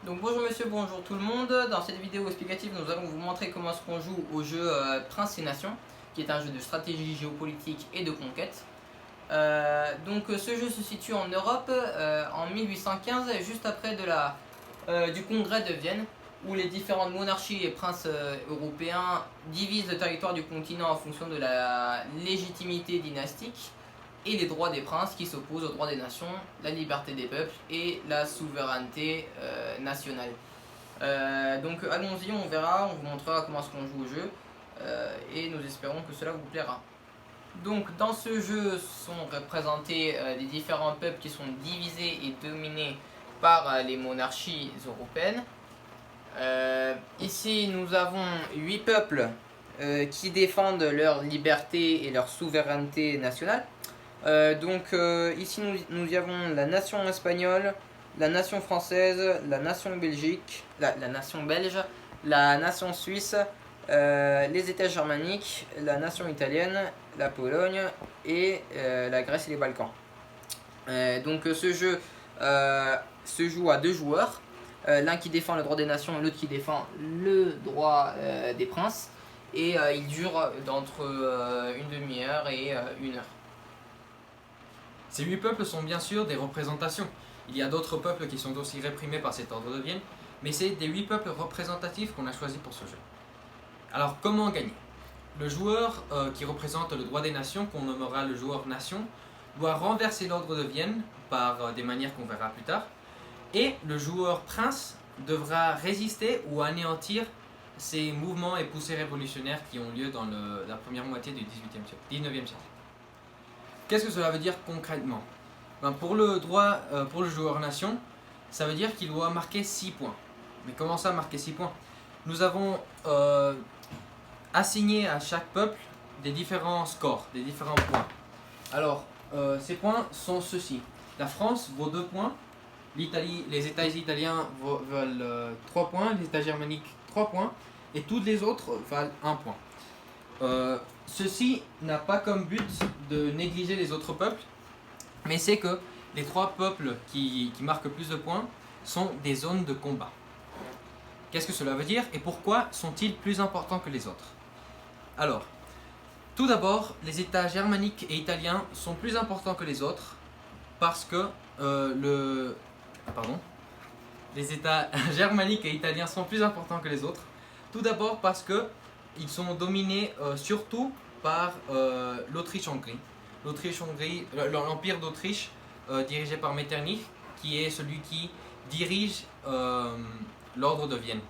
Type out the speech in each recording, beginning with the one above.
Donc bonjour monsieur, bonjour tout le monde. Dans cette vidéo explicative, nous allons vous montrer comment est-ce qu'on joue au jeu Princes et Nations, qui est un jeu de stratégie géopolitique et de conquête. Ce jeu se situe en Europe en 1815, juste après du congrès de Vienne, où les différentes monarchies et princes européens divisent le territoire du continent en fonction de la légitimité dynastique et les droits des princes qui s'opposent aux droits des nations, la liberté des peuples et la souveraineté nationale. Allons-y, on verra, on vous montrera comment est-ce qu'on joue au jeu et nous espérons que cela vous plaira. Donc dans ce jeu sont représentés les différents peuples qui sont divisés et dominés par les monarchies européennes. Ici nous avons 8 peuples qui défendent leur liberté et leur souveraineté nationale. Ici nous y avons la nation espagnole, la nation française, la nation belgique, la nation belge, la nation suisse, les États germaniques, la nation italienne, la Pologne et la Grèce et les Balkans. Ce jeu se joue à deux joueurs, l'un qui défend le droit des nations et l'autre qui défend le droit des princes, et il dure d'entre une demi-heure et une heure. Ces 8 peuples sont bien sûr des représentations. Il y a d'autres peuples qui sont aussi réprimés par cet ordre de Vienne, mais c'est des 8 peuples représentatifs qu'on a choisis pour ce jeu. Alors comment gagner? Le joueur qui représente le droit des nations, qu'on nommera le joueur nation, doit renverser l'ordre de Vienne par des manières qu'on verra plus tard, et le joueur prince devra résister ou anéantir ces mouvements et poussées révolutionnaires qui ont lieu dans la première moitié du 19e siècle. Qu'est-ce que cela veut dire concrètement? Pour le joueur nation, ça veut dire qu'il doit marquer 6 points. Mais comment ça, marquer 6 points? Nous avons assigné à chaque peuple des différents scores, des différents points. Alors, ces points sont ceux-ci. La France vaut 2 points, les États italiens veulent 3 points, les États germaniques 3 points, et toutes les autres valent 1 point. Ceci n'a pas comme but de négliger les autres peuples, mais c'est que les 3 peuples qui marquent plus de points sont des zones de combat. Qu'est-ce que cela veut dire et pourquoi sont-ils plus importants que les autres? Alors, tout d'abord, les États germaniques et italiens sont plus importants que les autres parce que les États germaniques et italiens sont plus importants que les autres. Tout d'abord parce que ils sont dominés surtout par l'Autriche-Hongrie. L'Empire d'Autriche, dirigé par Metternich, qui est celui qui dirige l'ordre de Vienne.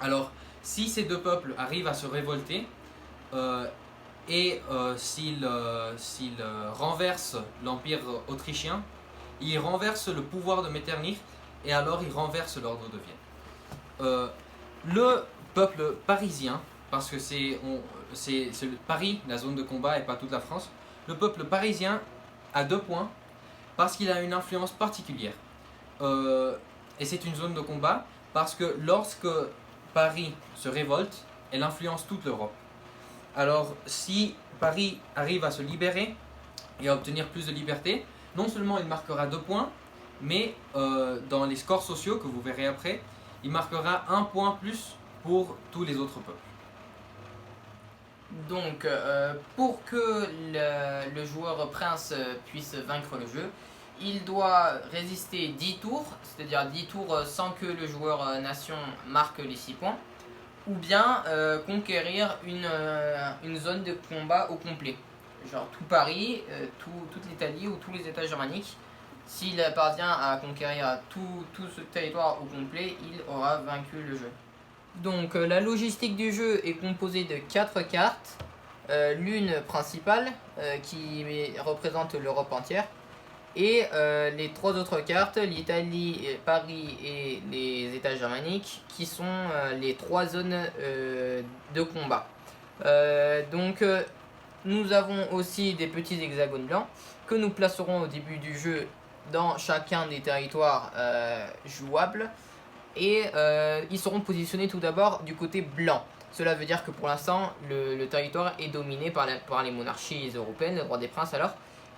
Alors, si ces deux peuples arrivent à se révolter s'ils renversent l'Empire autrichien, ils renversent le pouvoir de Metternich et alors ils renversent l'ordre de Vienne. Le peuple parisien, parce que c'est Paris, la zone de combat, et pas toute la France. Le peuple parisien a 2 points parce qu'il a une influence particulière. Et c'est une zone de combat parce que lorsque Paris se révolte, elle influence toute l'Europe. Alors si Paris arrive à se libérer et à obtenir plus de liberté, non seulement il marquera 2 points, mais dans les scores sociaux que vous verrez après, il marquera 1 point plus pour tous les autres peuples. Donc, pour que le joueur prince puisse vaincre le jeu, il doit résister 10 tours, c'est-à-dire 10 tours sans que le joueur nation marque les 6 points, ou bien conquérir une zone de combat au complet, genre tout Paris, toute l'Italie ou tous les États germaniques. S'il parvient à conquérir tout ce territoire au complet, il aura vaincu le jeu. Donc la logistique du jeu est composée de 4 cartes, l'une principale qui représente l'Europe entière, et les 3 autres cartes, l'Italie, Paris et les États germaniques, qui sont les 3 zones de combat. Nous avons aussi des petits hexagones blancs que nous placerons au début du jeu dans chacun des territoires jouables. Et ils seront positionnés tout d'abord du côté blanc. Cela veut dire que pour l'instant, le territoire est dominé par les monarchies européennes, le droit des princes alors.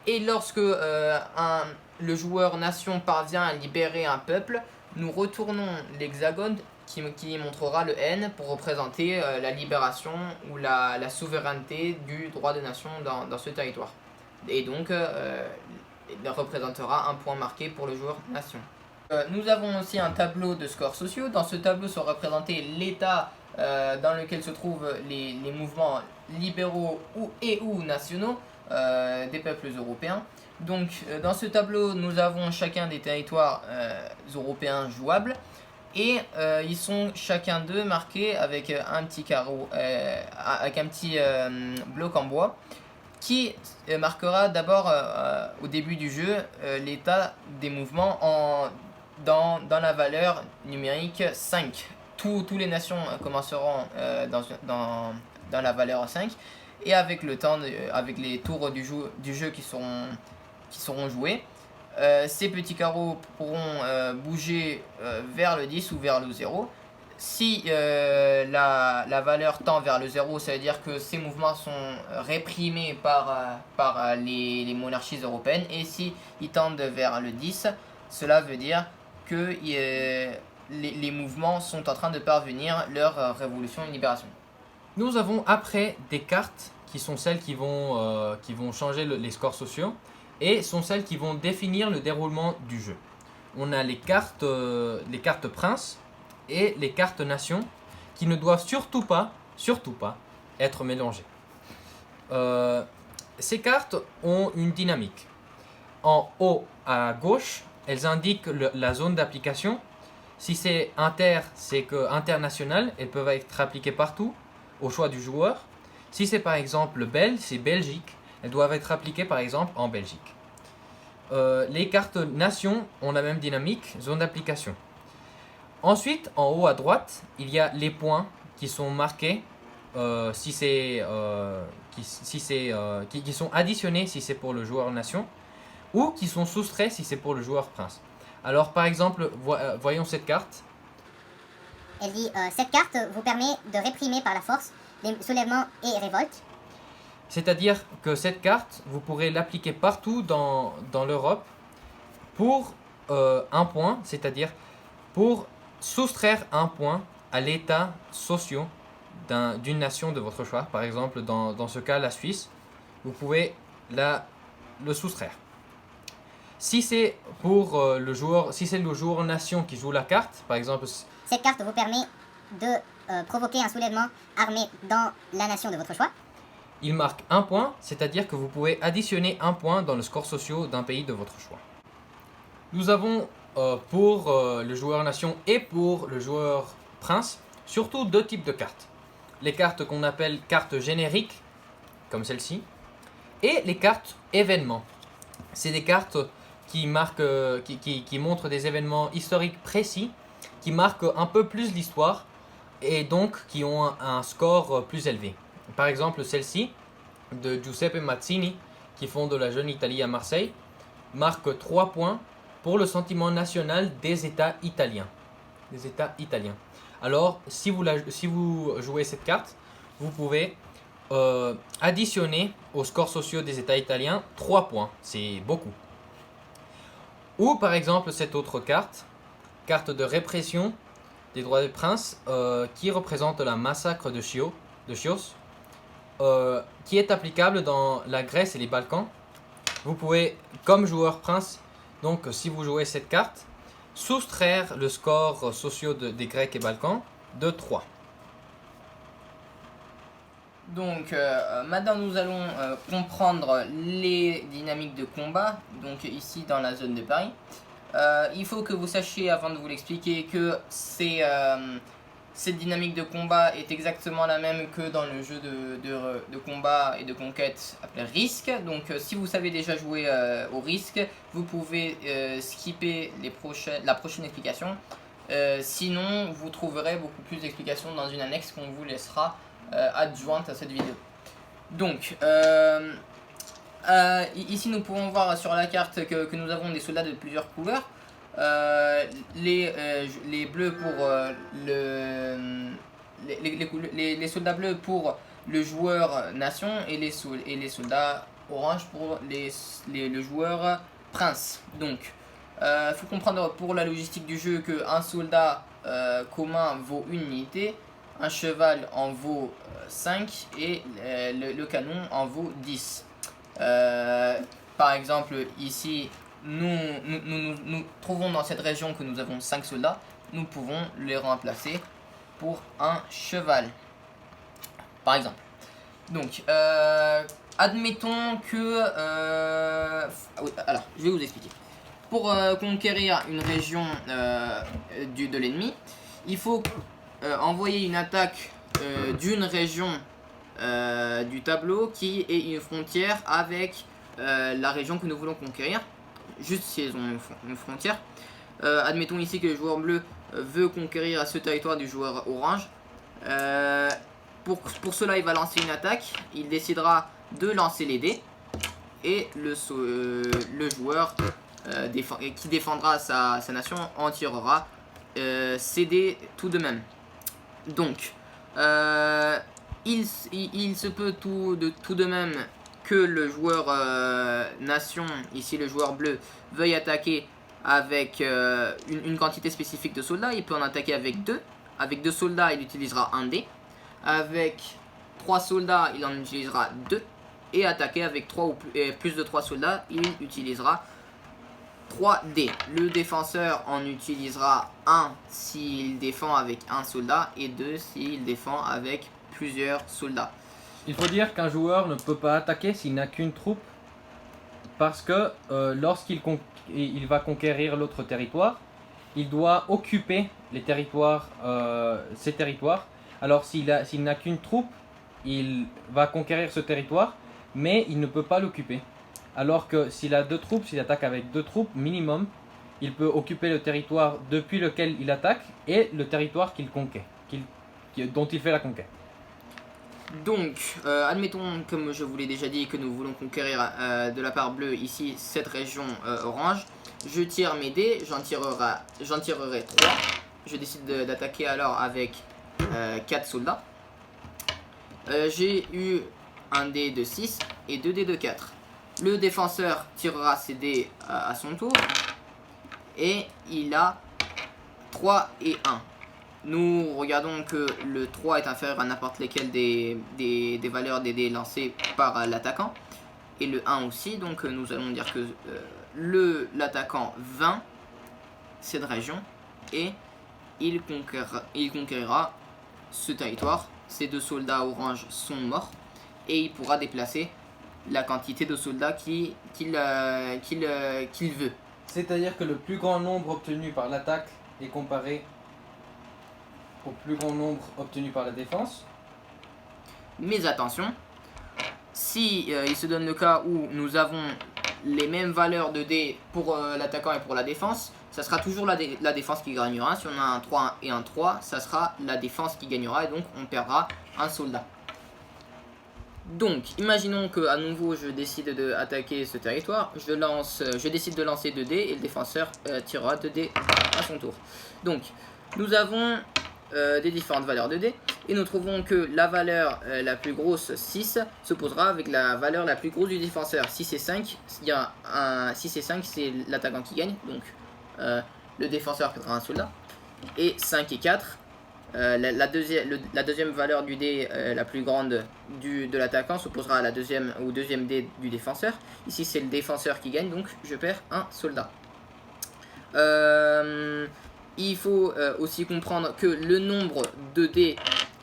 Et lorsque le joueur nation parvient à libérer un peuple, nous retournons l'hexagone qui montrera le N pour représenter la libération ou la souveraineté du droit de nation dans ce territoire. Et donc, il représentera un point marqué pour le joueur nation. Nous avons aussi un tableau de scores sociaux. Dans ce tableau sont représentés l'état dans lequel se trouvent les mouvements libéraux ou nationaux des peuples européens. Donc dans ce tableau, nous avons chacun des territoires européens jouables et ils sont chacun d'eux marqués avec un petit carreau, avec un petit bloc en bois qui marquera d'abord au début du jeu l'état des mouvements dans la valeur numérique 5. Tous les nations commenceront dans la valeur 5 et avec le temps, avec les tours du jeu qui seront joués, ces petits carreaux pourront bouger vers le 10 ou vers le 0. Si la valeur tend vers le 0, ça veut dire que ces mouvements sont réprimés par les monarchies européennes. Et si ils tendent vers le 10, cela veut dire que les mouvements sont en train de parvenir leur révolution et libération. Nous avons après des cartes qui sont celles qui vont changer les scores sociaux et sont celles qui vont définir le déroulement du jeu. On a les cartes princes et les cartes nations qui ne doivent surtout pas être mélangées. Ces cartes ont une dynamique. En haut à gauche, elles indiquent la zone d'application. Si c'est c'est que international, elles peuvent être appliquées partout au choix du joueur. Si c'est par exemple c'est Belgique, elles doivent être appliquées par exemple en Belgique. Les cartes nations ont la même dynamique, zone d'application. Ensuite, en haut à droite, il y a les points qui sont marqués qui sont additionnés si c'est pour le joueur nation ou qui sont soustraits si c'est pour le joueur prince. Alors par exemple, voyons cette carte. Elle dit cette carte vous permet de réprimer par la force les soulèvements et révoltes. C'est-à-dire que cette carte, vous pourrez l'appliquer partout dans l'Europe pour un point, c'est-à-dire pour soustraire un point à l'état social d'une nation de votre choix. Par exemple, dans ce cas, la Suisse, vous pouvez le soustraire. Si c'est pour le joueur nation qui joue la carte, par exemple... Cette carte vous permet de provoquer un soulèvement armé dans la nation de votre choix. Il marque un point, c'est-à-dire que vous pouvez additionner un point dans le score social d'un pays de votre choix. Nous avons pour le joueur nation et pour le joueur prince, surtout deux types de cartes. Les cartes qu'on appelle cartes génériques, comme celle-ci, et les cartes événements. C'est des cartes qui montrent des événements historiques précis, qui marquent un peu plus l'histoire et donc qui ont un score plus élevé. Par exemple, celle-ci, de Giuseppe Mazzini, qui fonde la Jeune Italie à Marseille, marque 3 points pour le sentiment national des États italiens. Alors, si vous jouez cette carte, vous pouvez additionner aux scores sociaux des États italiens 3 points. C'est beaucoup. Ou par exemple, cette autre carte de répression des droits des princes, qui représente la massacre de Chios, qui est applicable dans la Grèce et les Balkans. Vous pouvez, comme joueur prince, donc si vous jouez cette carte, soustraire le score social des Grecs et Balkans de 3. Donc maintenant nous allons comprendre les dynamiques de combat, donc ici dans la zone de Paris. Il faut que vous sachiez, avant de vous l'expliquer, que cette dynamique de combat est exactement la même que dans le jeu de combat et de conquête appelé Risk. Donc si vous savez déjà jouer au Risk, vous pouvez skipper la prochaine explication. Sinon, vous trouverez beaucoup plus d'explications dans une annexe qu'on vous laissera adjointe à cette vidéo. Donc, ici nous pouvons voir sur la carte que nous avons des soldats de plusieurs couleurs. Les bleus pour les soldats bleus pour le joueur nation et les soldats orange pour le joueur prince. Donc Faut comprendre pour la logistique du jeu qu'un soldat commun vaut une unité, un cheval en vaut 5 et le canon en vaut 10. Par exemple, ici, nous trouvons dans cette région que nous avons 5 soldats. Nous pouvons les remplacer pour un cheval, par exemple. Donc, admettons que... oui, alors, je vais vous expliquer. Pour conquérir une région de l'ennemi, il faut envoyer une attaque d'une région du tableau qui est une frontière avec la région que nous voulons conquérir, juste si elles ont une frontière. Admettons ici que le joueur bleu veut conquérir ce territoire du joueur orange. Pour cela, il va lancer une attaque. Il décidera de lancer les dés. Et le joueur qui défendra sa nation en tirera ses dés tout de même. Donc, il se peut tout de même que le joueur nation, ici le joueur bleu, veuille attaquer avec une quantité spécifique de soldats. Il peut en attaquer avec 2. Avec 2 soldats, il utilisera un dé. Avec 3 soldats, il en utilisera 2. Et attaquer avec 3 ou plus de 3 soldats, il utilisera 3 dés. Le défenseur en utilisera 1 s'il défend avec un soldat et 2 s'il défend avec plusieurs soldats. Il faut dire qu'un joueur ne peut pas attaquer s'il n'a qu'une troupe, parce que lorsqu'il va conquérir l'autre territoire, il doit occuper les territoires, ces territoires. Alors s'il n'a qu'une troupe, il va conquérir ce territoire, mais il ne peut pas l'occuper. Alors que s'il a 2 troupes, s'il attaque avec 2 troupes minimum, il peut occuper le territoire depuis lequel il attaque et le territoire qu'il conquiert, dont il fait la conquête. Donc, admettons, comme je vous l'ai déjà dit, que nous voulons conquérir de la part bleue ici cette région orange. Je tire mes dés, j'en tirerai 3. Je décide d'attaquer alors avec 4 soldats. J'ai eu un dé de 6 et 2 dés de 4. Le défenseur tirera ses dés à son tour. Et il a 3 et 1. Nous regardons que le 3 est inférieur à n'importe lesquelles des valeurs des dés lancées par l'attaquant. Et le 1 aussi. Donc nous allons dire que l'attaquant vainc cette région. Et il conquérira ce territoire. Ces 2 soldats orange sont morts. Et il pourra déplacer la quantité de soldats qu'il veut. C'est-à-dire que le plus grand nombre obtenu par l'attaque est comparé au plus grand nombre obtenu par la défense. Mais attention, si il se donne le cas où nous avons les mêmes valeurs de dés pour l'attaquant et pour la défense, ça sera toujours la défense qui gagnera. Si on a un 3 et un 3, ça sera la défense qui gagnera et donc on perdra un soldat. Donc, imaginons que à nouveau je décide d'attaquer ce territoire, je décide de lancer 2 dés et le défenseur tirera 2 dés à son tour. Donc, nous avons des différentes valeurs de dés et nous trouvons que la valeur la plus grosse 6 s'opposera avec la valeur la plus grosse du défenseur. 6 et 5, il y a 6 et 5 c'est l'attaquant qui gagne, donc le défenseur perdra un soldat. Et 5 et 4, la deuxième valeur du dé la plus grande de l'attaquant s'opposera à au deuxième dé du défenseur. Ici c'est le défenseur qui gagne, donc je perds un soldat. Il faut aussi comprendre que le nombre de dés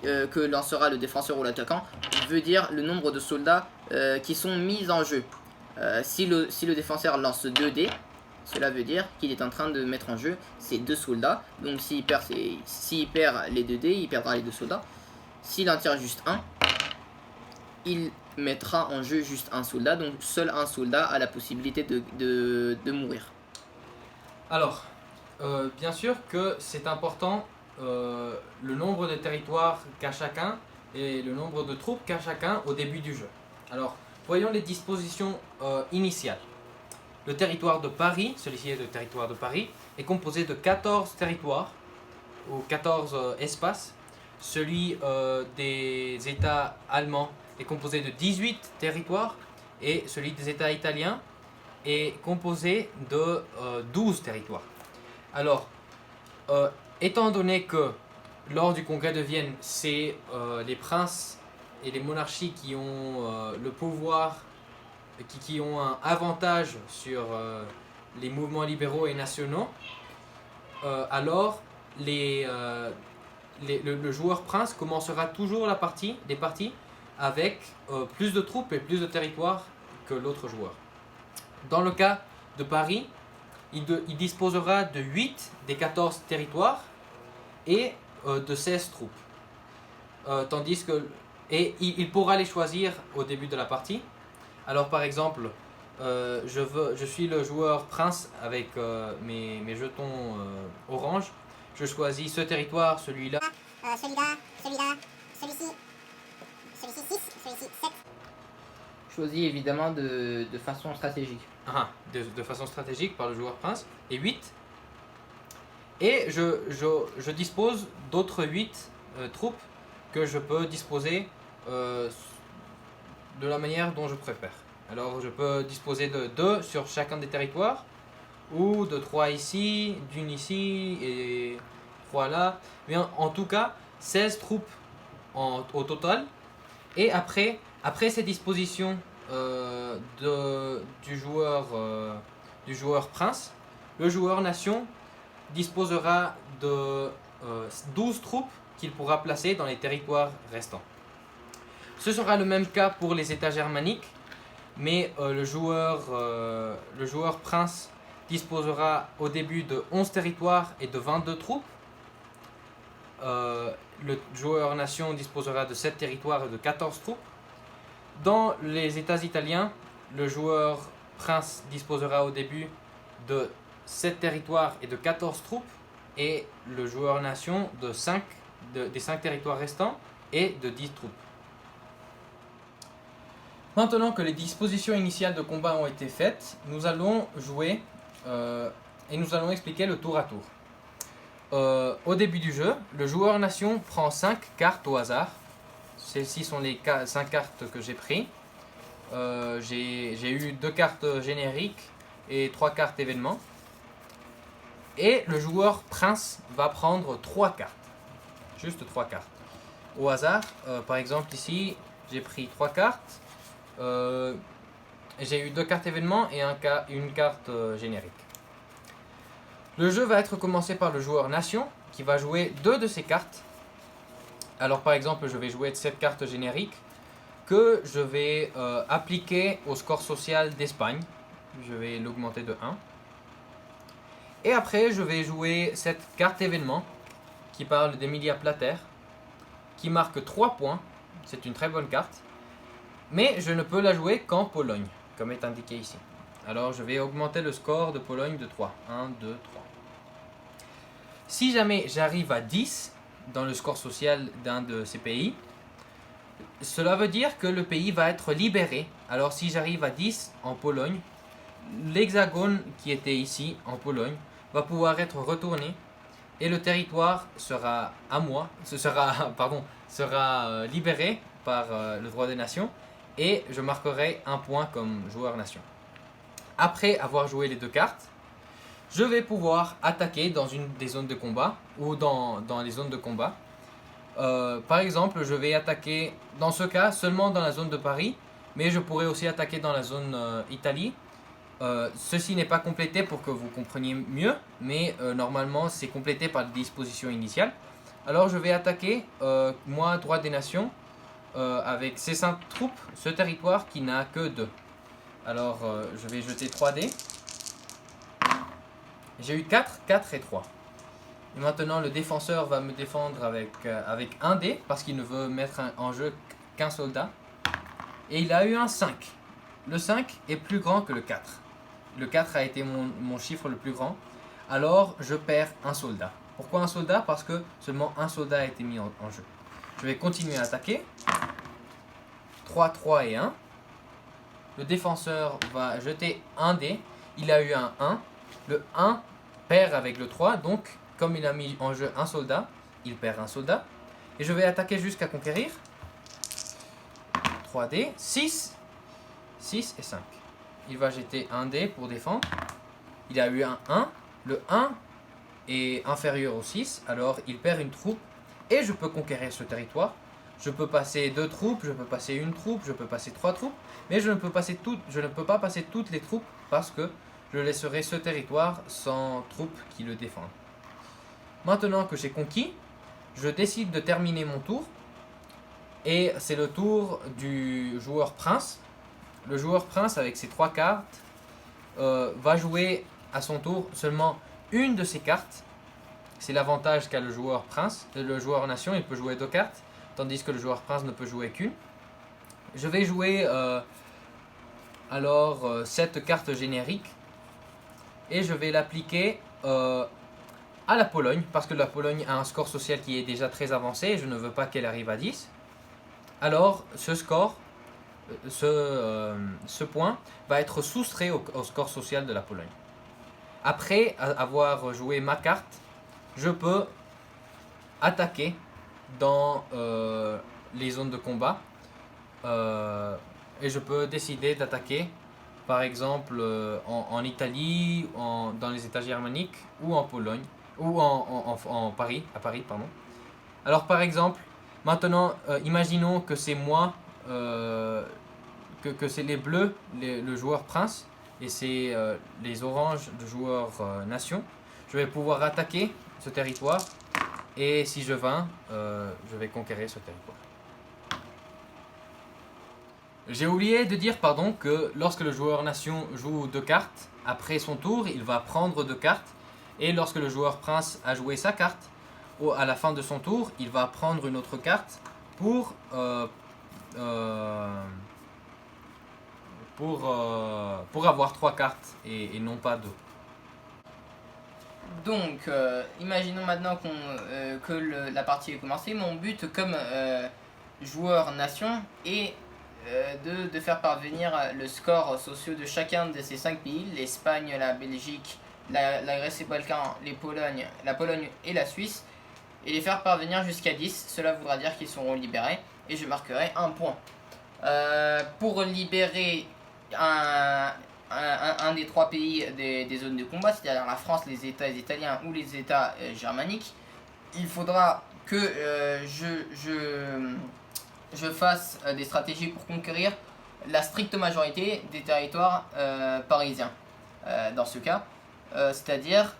que lancera le défenseur ou l'attaquant veut dire le nombre de soldats qui sont mis en jeu. Si le défenseur lance 2 dés, cela veut dire qu'il est en train de mettre en jeu ses 2 soldats. Donc s'il perd les 2 dés, il perdra les 2 soldats. S'il en tire juste un, il mettra en jeu juste un soldat. Donc seul un soldat a la possibilité de mourir. Alors, bien sûr que c'est important le nombre de territoires qu'a chacun et le nombre de troupes qu'a chacun au début du jeu. Alors, voyons les dispositions initiales. Le territoire de Paris, celui-ci est le territoire de Paris, est composé de 14 territoires ou 14 espaces. Celui des États allemands est composé de 18 territoires et celui des États italiens est composé de 12 territoires. Alors, étant donné que lors du congrès de Vienne, c'est les princes et les monarchies qui ont le pouvoir, qui ont un avantage sur les mouvements libéraux et nationaux, alors le joueur prince commencera toujours les parties avec plus de troupes et plus de territoires que l'autre joueur. Dans le cas de Paris, il disposera de 8 des 14 territoires et de 16 troupes. Tandis que il pourra les choisir au début de la partie. Alors par exemple, je suis le joueur prince avec mes jetons orange. Je choisis ce territoire, celui-là. Celui-là, celui-là, celui-ci, celui-ci 6, celui-ci 7. Choisi évidemment de façon stratégique. De façon stratégique par le joueur prince. Et 8. Et je dispose d'autres 8 troupes que je peux disposer de la manière dont je préfère. Alors je peux disposer de 2 sur chacun des territoires, ou de 3 ici, d'une ici et 3 là. Mais en tout cas, 16 troupes au total. Et après ces dispositions du joueur prince, le joueur nation disposera de 12 troupes qu'il pourra placer dans les territoires restants. Ce sera le même cas pour les États germaniques, mais le joueur prince disposera au début de 11 territoires et de 22 troupes. Le joueur nation disposera de 7 territoires et de 14 troupes. Dans les États italiens, le joueur prince disposera au début de 7 territoires et de 14 troupes, et le joueur nation de des 5 territoires restants et de 10 troupes. Maintenant que les dispositions initiales de combat ont été faites, nous allons jouer et nous allons expliquer le tour à tour. Au début du jeu, le joueur nation prend 5 cartes au hasard. Celles-ci sont les 5 cartes que j'ai prises. J'ai eu 2 cartes génériques et 3 cartes événements. Et le joueur prince va prendre 3 cartes. Juste 3 cartes. Au hasard, par exemple ici, j'ai pris 3 cartes. J'ai eu 2 cartes événements et une carte générique. Le jeu va être commencé par le joueur nation qui va jouer 2 de ces cartes. Alors par exemple, je vais jouer cette carte générique que je vais appliquer au score social d'Espagne. Je vais l'augmenter de 1. Et après, je vais jouer cette carte événement qui parle d'Emilia Plater, qui marque 3 points. C'est une très bonne carte. Mais je ne peux la jouer qu'en Pologne, comme est indiqué ici. Alors je vais augmenter le score de Pologne de 3. 1, 2, 3. Si jamais j'arrive à 10 dans le score social d'un de ces pays, cela veut dire que le pays va être libéré. Alors si j'arrive à 10 en Pologne, l'hexagone qui était ici en Pologne va pouvoir être retourné et le territoire sera à moi, sera libéré par le droit des nations, et je marquerai un point comme joueur nation. Après avoir joué les 2 cartes, je vais pouvoir attaquer dans une des zones de combat ou dans les zones de combat. Par exemple, je vais attaquer dans ce cas seulement dans la zone de Paris, mais je pourrais aussi attaquer dans la zone Italie. Ceci n'est pas complété pour que vous compreniez mieux, mais normalement c'est complété par les dispositions initiales. Alors je vais attaquer, moi, droit des nations, avec ces 5 troupes, ce territoire qui n'a que 2. Alors je vais jeter 3 dés. J'ai eu 4, 4 et 3. Et maintenant le défenseur va me défendre avec 1 dé, parce qu'il ne veut mettre en jeu qu'un soldat. Et il a eu un 5. Le 5 est plus grand que le 4. Le 4 a été mon chiffre le plus grand. Alors je perds un soldat. Pourquoi un soldat? Parce que seulement un soldat a été mis en jeu. Je vais continuer à attaquer. 3, 3 et 1. Le défenseur va jeter un dé. Il a eu un 1. Le 1 perd avec le 3. Donc, comme il a mis en jeu un soldat, il perd un soldat. Et je vais attaquer jusqu'à conquérir. 3 dés. 6. 6 et 5. il va jeter un dé pour défendre. Il a eu un 1. Le 1 est inférieur au 6, alors il perd une troupe et je peux conquérir ce territoire. Je peux passer 2 troupes, je peux passer une troupe, je peux passer 3 troupes, mais je ne peux pas passer toutes les troupes parce que je laisserai ce territoire sans troupes qui le défendent. Maintenant que j'ai conquis, je décide de terminer mon tour et c'est le tour du joueur prince. Le joueur prince avec ses 3 cartes va jouer à son tour seulement une de ses cartes. C'est l'avantage qu'a le joueur prince. Le joueur nation, il peut jouer 2 cartes, tandis que le joueur prince ne peut jouer qu'une. Je vais jouer cette carte générique et je vais l'appliquer à la Pologne, parce que la Pologne a un score social qui est déjà très avancé et je ne veux pas qu'elle arrive à 10. Alors ce score, ce point va être soustrait au score social de la Pologne. Après avoir joué ma carte, je peux attaquer dans les zones de combat et je peux décider d'attaquer par exemple en Italie, dans les États germaniques ou en Pologne ou à Paris, pardon. Alors par exemple, maintenant imaginons que c'est moi, que c'est les bleus, le joueur prince, et c'est les oranges, le joueur nation. Je vais pouvoir attaquer ce territoire et si je vins, je vais conquérir ce territoire. J'ai oublié de dire que lorsque le joueur nation joue 2 cartes, après son tour, il va prendre 2 cartes. Et lorsque le joueur prince a joué sa carte, à la fin de son tour, il va prendre une autre carte pour avoir 3 cartes et non pas 2. Donc, imaginons maintenant que la partie est commencée. Mon but comme joueur nation est de faire parvenir le score social de chacun de ces 5 pays, l'Espagne, la Belgique, la Grèce et Balkans, la Pologne et la Suisse, et les faire parvenir jusqu'à 10. Cela voudra dire qu'ils seront libérés et je marquerai un point. Pour libérer un des 3 pays des zones de combat, c'est-à-dire la France, les États italiens ou les États germaniques, il faudra que je fasse des stratégies pour conquérir la stricte majorité des territoires parisiens. Dans ce cas, c'est-à-dire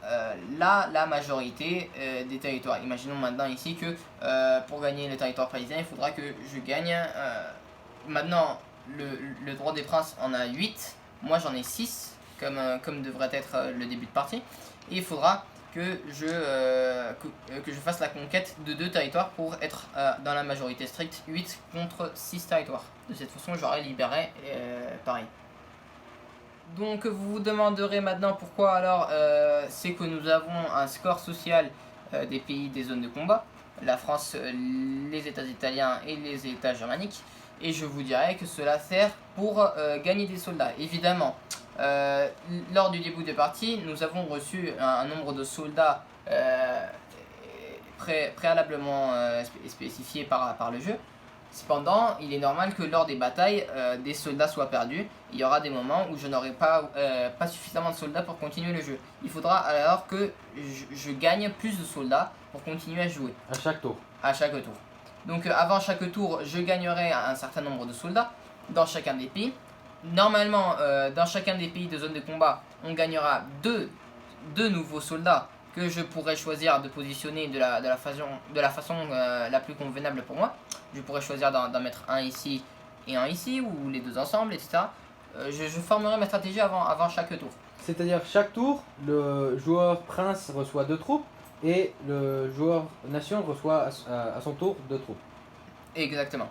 la majorité des territoires. Imaginons maintenant ici que pour gagner le territoire parisien, il faudra que je gagne. Maintenant, le droit des princes en a 8, moi j'en ai 6, comme devrait être le début de partie. Et il faudra que je fasse la conquête de 2 territoires pour être dans la majorité stricte, 8 contre 6 territoires. De cette façon, j'aurai libéré Paris. Donc vous vous demanderez maintenant pourquoi alors c'est que nous avons un score social des pays des zones de combat, la France, les États italiens et les États germaniques, et je vous dirai que cela sert pour gagner des soldats. Évidemment, lors du début des parties, nous avons reçu un nombre de soldats préalablement spécifié par le jeu. Cependant, il est normal que lors des batailles, des soldats soient perdus. Il y aura des moments où je n'aurai pas suffisamment de soldats pour continuer le jeu. Il faudra alors que je gagne plus de soldats pour continuer à jouer. À chaque tour. À chaque tour. Donc avant chaque tour, je gagnerai un certain nombre de soldats dans chacun des pays. Normalement, dans chacun des pays de zone de combat, on gagnera deux nouveaux soldats que je pourrais choisir de positionner de la façon la plus convenable pour moi. Je pourrais choisir d'en mettre un ici et un ici, ou les deux ensemble, etc. Je formerai ma stratégie avant chaque tour. C'est-à-dire chaque tour, le joueur prince reçoit 2 troupes et le joueur nation reçoit à son tour 2 troupes. Exactement.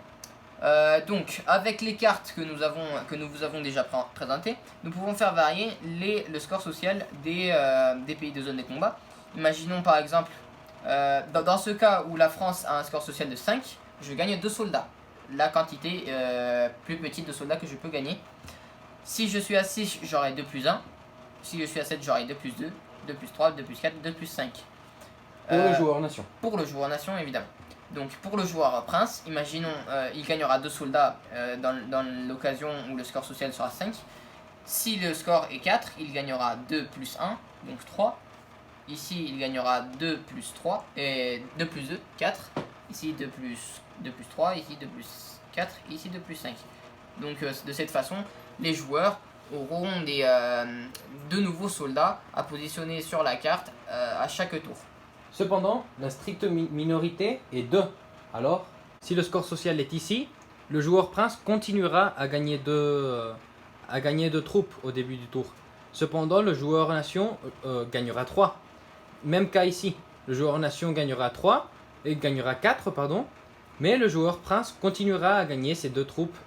Donc, avec les cartes que nous vous avons déjà présentées, nous pouvons faire varier le score social des pays de zone de combat. Imaginons par exemple, dans ce cas où la France a un score social de 5, je gagne 2 soldats. La quantité plus petite de soldats que je peux gagner. Si je suis à 6, j'aurai 2 plus 1. Si je suis à 7, j'aurai 2 plus 2, 2 plus 3, 2 plus 4, 2 plus 5. Pour le joueur nation. Pour le joueur nation, évidemment. Donc pour le joueur prince, imaginons il gagnera 2 soldats dans l'occasion où le score social sera 5. Si le score est 4, il gagnera 2 plus 1, donc 3. Ici, il gagnera 2 plus 3, et 2 plus 2, 4. Ici, 2 plus 3, ici 2 plus 4, ici 2 plus 5. Donc de cette façon, les joueurs auront de nouveaux soldats à positionner sur la carte à chaque tour. Cependant, la stricte minorité est 2. Alors, si le score social est ici, le joueur prince continuera à gagner 2 troupes au début du tour. Cependant, le joueur nation gagnera 3. Même cas ici, le joueur nation gagnera 3 et gagnera 4, pardon. Mais le joueur prince continuera à gagner ces 2 troupes.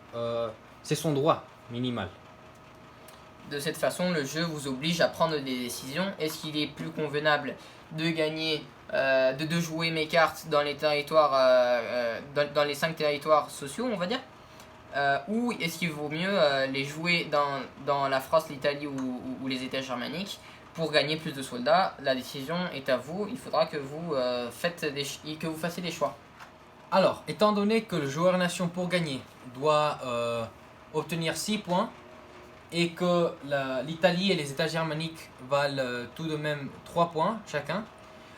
C'est son droit minimal. De cette façon, le jeu vous oblige à prendre des décisions. Est-ce qu'il est plus convenable de gagner, de jouer mes cartes dans les territoires, dans les 5 territoires sociaux, on va dire, ou est-ce qu'il vaut mieux les jouer dans la France, l'Italie ou les États germaniques pour gagner plus de soldats? La décision est à vous. Il faudra que vous fassiez des choix. Alors, étant donné que le joueur nation pour gagner doit obtenir 6 points et que l'Italie et les États germaniques valent tout de même 3 points chacun,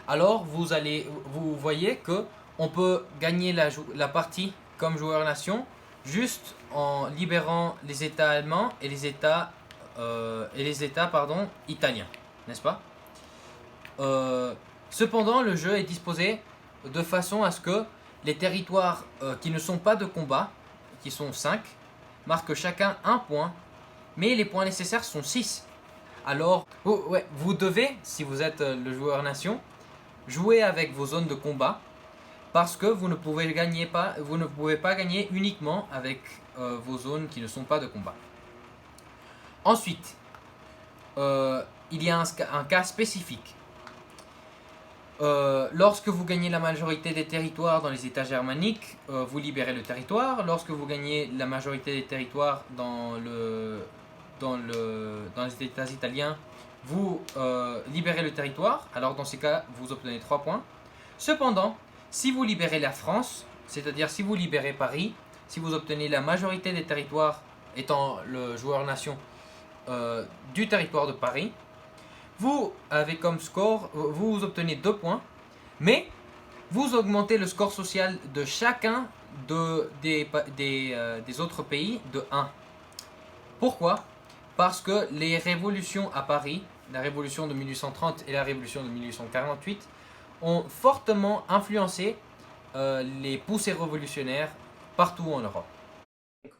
alors vous voyez que on peut gagner la partie comme joueur nation juste en libérant les États allemands et les États italiens, n'est-ce pas? Cependant, le jeu est disposé de façon à ce que les territoires qui ne sont pas de combat, qui sont 5, marquent chacun 1 point, mais les points nécessaires sont 6. Alors, vous devez, si vous êtes le joueur nation, jouer avec vos zones de combat, parce que vous ne pouvez pas gagner uniquement avec vos zones qui ne sont pas de combat. Ensuite, il y a un cas spécifique. Lorsque vous gagnez la majorité des territoires dans les États germaniques, vous libérez le territoire. Lorsque vous gagnez la majorité des territoires dans les États italiens, vous libérez le territoire. Alors dans ces cas, vous obtenez 3 points. Cependant, si vous libérez la France, c'est-à-dire si vous libérez Paris, si vous obtenez la majorité des territoires étant le joueur nation du territoire de Paris, vous avez comme score, vous obtenez 2 points, mais vous augmentez le score social de chacun des autres pays de 1. Pourquoi? Parce que les révolutions à Paris, la révolution de 1830 et la révolution de 1848, ont fortement influencé les poussées révolutionnaires partout en Europe.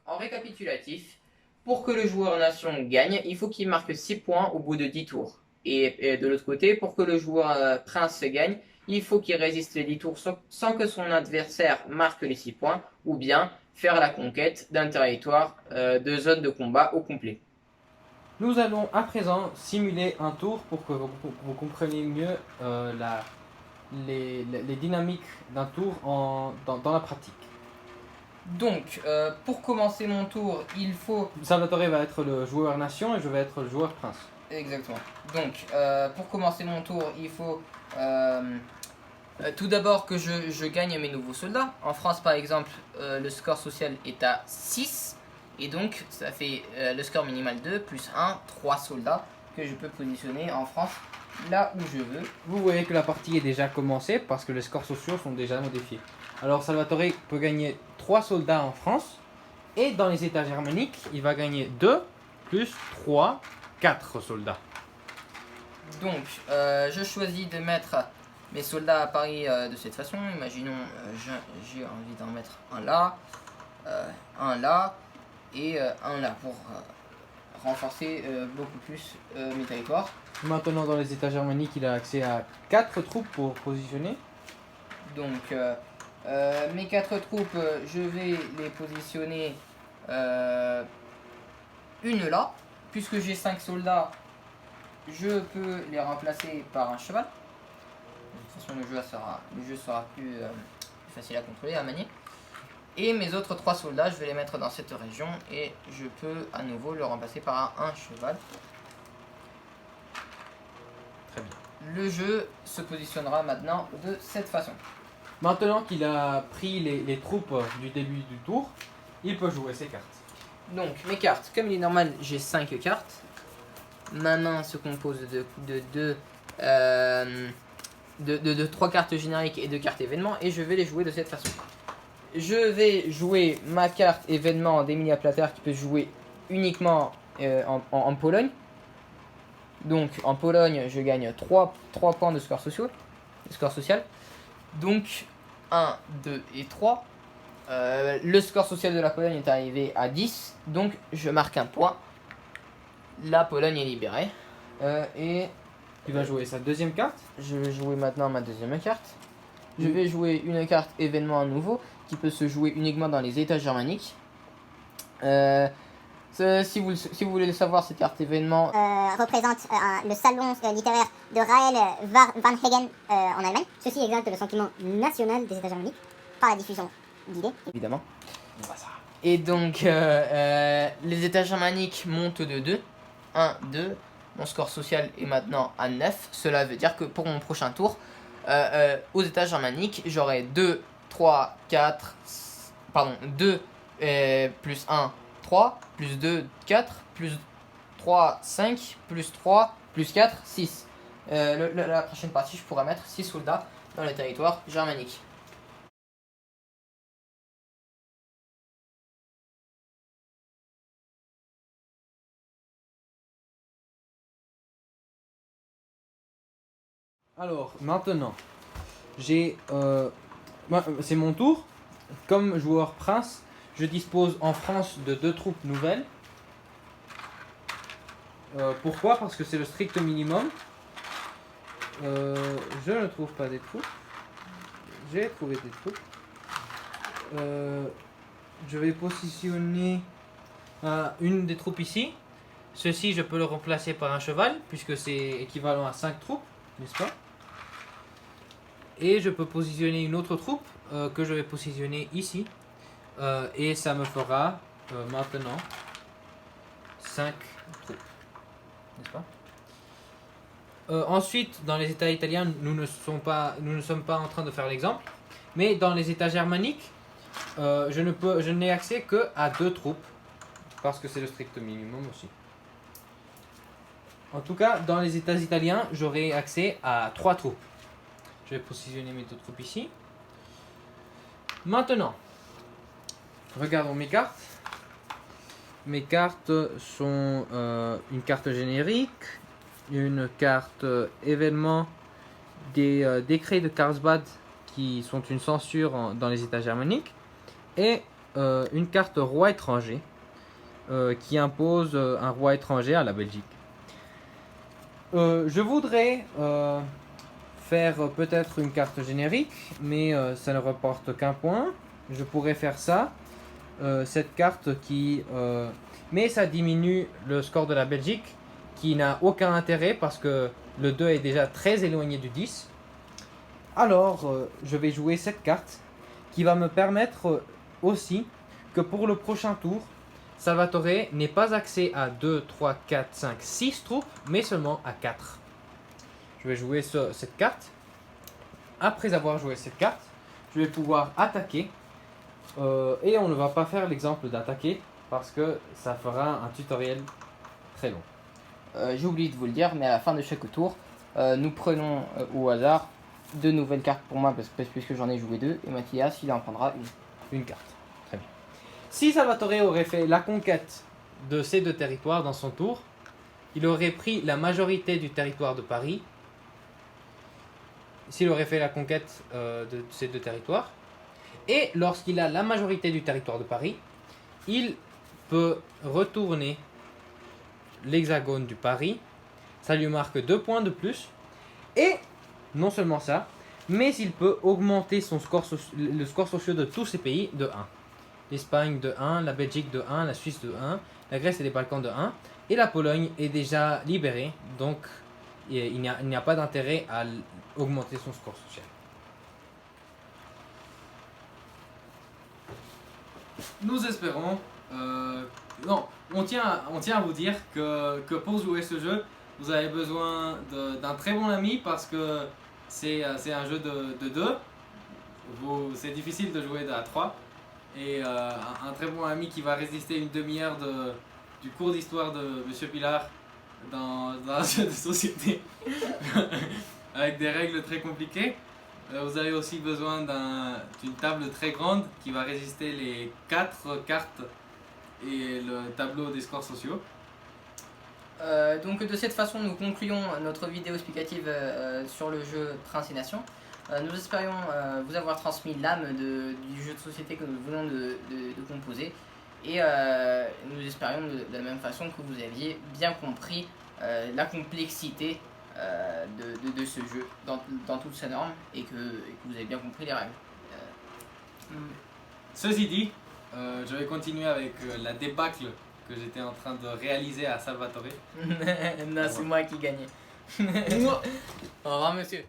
En récapitulatif, pour que le joueur nation gagne, il faut qu'il marque 6 points au bout de 10 tours. Et de l'autre côté, pour que le joueur prince gagne, il faut qu'il résiste les 10 tours sans que son adversaire marque les 6 points, ou bien faire la conquête d'un territoire de zone de combat au complet. Nous allons à présent simuler un tour pour que vous compreniez mieux les dynamiques d'un tour dans la pratique. Donc, pour commencer mon tour, il faut... Salvatore va être le joueur nation et je vais être le joueur prince. Exactement. Donc, pour commencer mon tour, il faut tout d'abord que je gagne mes nouveaux soldats. En France, par exemple, le score social est à 6. Et donc, ça fait le score minimal 2 plus 1, 3 soldats que je peux positionner en France là où je veux. Vous voyez que la partie est déjà commencée parce que les scores sociaux sont déjà modifiés. Alors Salvatore peut gagner 3 soldats en France et dans les États germaniques, il va gagner 2 plus 3, 4 soldats. Donc, je choisis de mettre mes soldats à Paris de cette façon. Imaginons, j'ai envie d'en mettre un là et un là pour renforcer beaucoup plus mes territoires. Maintenant dans les États germaniques, il a accès à 4 troupes pour positionner. Donc, mes 4 troupes, je vais les positionner une là. Puisque j'ai 5 soldats, je peux les remplacer par un cheval. De toute façon, le jeu sera plus facile à contrôler, à manier. Et mes autres 3 soldats, je vais les mettre dans cette région et je peux à nouveau le remplacer par un cheval. Très bien. Le jeu se positionnera maintenant de cette façon. Maintenant qu'il a pris les troupes du début du tour, il peut jouer ses cartes. Donc, mes cartes, comme il est normal, j'ai 5 cartes. Ma main se compose de 3 cartes génériques et 2 cartes événements. Et je vais les jouer de cette façon. Je vais jouer ma carte événement d'Emilia Plater qui peut se jouer uniquement en Pologne. Donc, en Pologne, je gagne 3 points de score social. Donc, 1, 2 et 3. Le score social de la Pologne est arrivé à 10, donc je marque un point. La Pologne est libérée. Et Tu vas jouer sa deuxième carte. je vais jouer maintenant ma deuxième carte. Je vais jouer une carte événement à nouveau qui peut se jouer uniquement dans les États germaniques. Si vous voulez le savoir, cette carte événement Représente le salon littéraire de Raël Van Hagen en Allemagne. Ceci exalte le sentiment national des États germaniques par la diffusion d'idées. évidemment. Et donc, les États germaniques montent de 2. 1, 2. Mon score social est maintenant à 9. Cela veut dire que pour mon prochain tour, aux États germaniques, j'aurai 2, 3, 4. Pardon, 2 plus 1, 3. Plus 2, 4. Plus 3, 5. Plus 3, plus 4, 6. La prochaine partie, je pourrais mettre 6 soldats dans le territoire germanique. Alors, maintenant, c'est mon tour. Comme joueur prince, je dispose en France de 2 troupes nouvelles. Pourquoi? Parce que c'est le strict minimum. Je ne trouve pas des troupes. J'ai trouvé des troupes. Je vais positionner une des troupes ici. Ceci, je peux le remplacer par un cheval, puisque c'est équivalent à 5 troupes, n'est-ce pas? Et je peux positionner une autre troupe que je vais positionner ici. Et ça me fera maintenant 5 troupes, n'est-ce pas? Ensuite, dans les États italiens, nous ne sommes pas en train de faire l'exemple. Mais dans les États germaniques, je n'ai accès que à 2 troupes. Parce que c'est le strict minimum aussi. En tout cas, dans les États italiens, j'aurai accès à 3 troupes. Je vais positionner mes 2 troupes ici. Maintenant, regardons mes cartes. Mes cartes sont une carte générique, une carte événement, des décrets de Karlsbad qui sont une censure dans les États germaniques, et une carte roi étranger qui impose un roi étranger à la Belgique. Je voudrais faire peut-être une carte générique, mais ça ne rapporte qu'un point. Je pourrais faire ça. Cette carte qui... mais ça diminue le score de la Belgique, qui n'a aucun intérêt parce que le 2 est déjà très éloigné du 10. Alors, je vais jouer cette carte qui va me permettre aussi que pour le prochain tour, Salvatore n'ait pas accès à 2, 3, 4, 5, 6 troupes, mais seulement à 4. Je vais jouer cette carte. Après avoir joué cette carte, je vais pouvoir attaquer. Et on ne va pas faire l'exemple d'attaquer parce que ça fera un tutoriel très long. J'ai oublié de vous le dire, mais à la fin de chaque tour, nous prenons au hasard 2 nouvelles cartes pour moi puisque j'en ai joué 2, et Mathias il en prendra une carte. Très bien. Si Salvatore aurait fait la conquête de ces 2 territoires dans son tour, il aurait pris la majorité du territoire de Paris. S'il aurait fait la conquête de ces 2 territoires, et lorsqu'il a la majorité du territoire de Paris, il peut retourner l'hexagone du Paris. Ça lui marque 2 points de plus. Et non seulement ça, mais il peut augmenter le score social de tous ces pays de 1. L'Espagne de 1, la Belgique de 1, la Suisse de 1, la Grèce et les Balkans de 1. Et la Pologne est déjà libérée, donc il n'y a pas d'intérêt à augmenter son score social. Nous espérons. Non, on tient à vous dire que pour jouer ce jeu, vous avez besoin d'un très bon ami parce que c'est un jeu de 2. C'est difficile de jouer à 3. et un très bon ami qui va résister une demi-heure du cours d'histoire de Monsieur Pilar dans un jeu de société avec des règles très compliquées. Vous avez aussi besoin d'une table très grande qui va résister les 4 cartes et le tableau des scores sociaux. Donc de cette façon, nous concluons notre vidéo explicative sur le jeu Prince et Nation. Nous espérions vous avoir transmis l'âme du jeu de société que nous venons de composer. Et nous espérions de la même façon que vous aviez bien compris la complexité de ce jeu dans toutes ses normes et que vous avez bien compris les règles. Ceci dit, je vais continuer avec la débâcle que j'étais en train de réaliser à Salvatore. Non, c'est moi qui gagnais. Au revoir, monsieur.